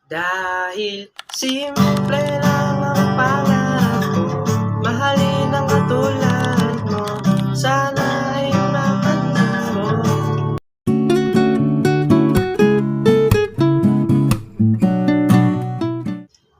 Dahil simple lang ang pangarap ko, mahalin ang katulad mo, sana ay mapansin mo.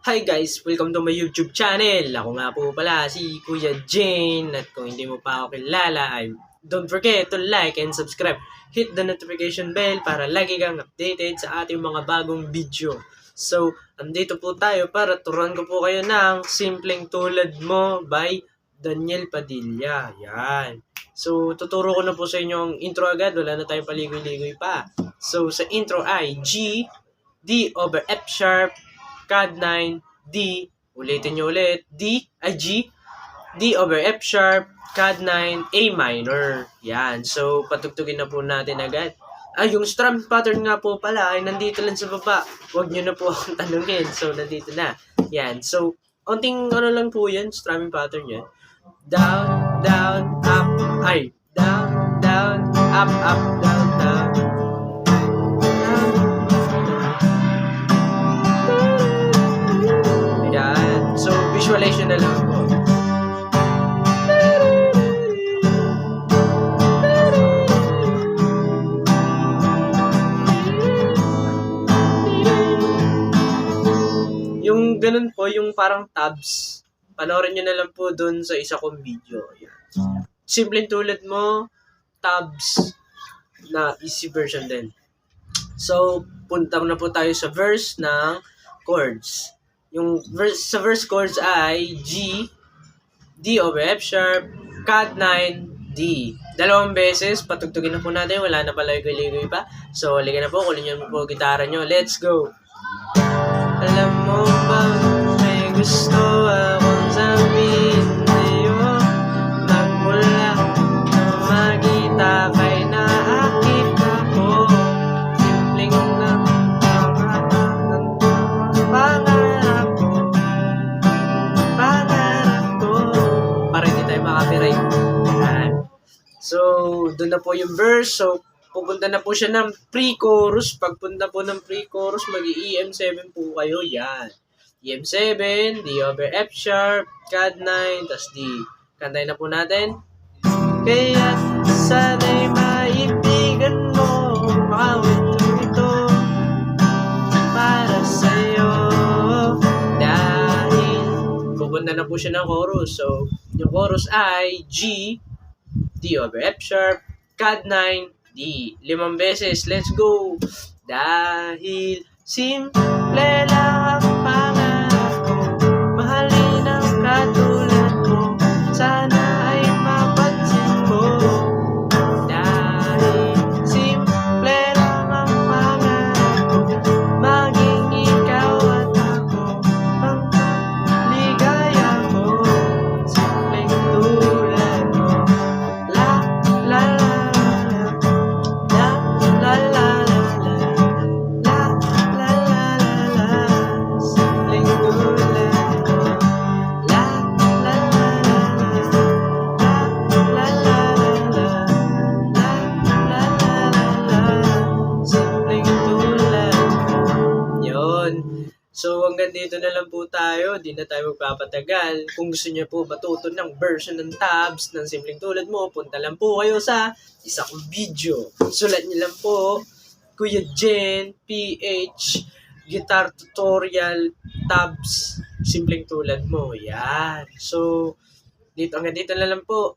Hi guys! Welcome to my YouTube channel! Ako nga po pala si Kuya Jane, at kung hindi mo pa ako kilala ay don't forget to like and subscribe. Hit the notification bell para lagi kang updated sa ating mga bagong video. So, andito po tayo para turuan ko po kayo ng Simpleng Tulad Mo by Daniel Padilla. Yan. So, tuturo ko na po sa inyo ang intro agad. Wala na tayong paligoy-ligoy pa. So, sa intro ay G, D over F sharp, CAD 9, D, ulitin nyo ulit, D, G, D over F sharp, CAD 9, A minor. Yan. So, patugtugin na po natin agad. Yung strum pattern nga po pala ay nandito lang sa baba. Huwag nyo na po akong tanungin. So, nandito na. Yan. So, onting ano lang po yan, strumming pattern yan. Down, down, up, ay. Down, down, up, down, down. Yan. So, visualization na lang po. Yung ganun po, yung parang tabs, panoorin nyo na lang po dun sa isa kong video. Yan. Simpleng Tulad Mo, tabs na easy version din. So, punta na po tayo sa verse ng chords. Yung verse, sa verse chords ay G, D over F sharp, CAD 9, D. Dalawang beses, patugtugin na po natin. Wala na pala ligoy-ligoy pa. So, halika na po, kulin nyo po gitara nyo. Let's go! Alam mo bang may gusto akong sabihin sa'yo, nagmula na magita kay naakit ako. Simpleng lang pangarap ko, para hindi tayo makapiright. So, doon na po yung verse. So, pupunta na po siya ng pre-chorus. Pagpunta po ng pre-chorus, mag-EM7 po kayo. Yan. EM7, D over F sharp, CAD 9, tas D. Kantayin na po natin. Kaya sana'y maibigan mo, awit ito para sa'yo. Dahil pupunta na po siya ng chorus. So, yung chorus ay G, D over F sharp, CAD 9, D. 5 beses. Let's go! Dahil simple lang ang pangarap ko, mahalin ang katulad mo, sana ay mapansin mo. Dahil simple lang ang pangarap ko, maging ikaw at ako ang ligaya ko. Simpleng tulad mo. La, la, la. So, hanggang dito na lang po tayo. Di na tayo magpapatagal. Kung gusto niyo po matuto ng version ng tabs ng Simpleng Tulad Mo, punta lang po kayo sa isa kong video. Sulat niyo lang po, Kuya Jen, PH, Guitar Tutorial, Tabs, Simpleng Tulad Mo. Yan. So, hanggang dito na lang po.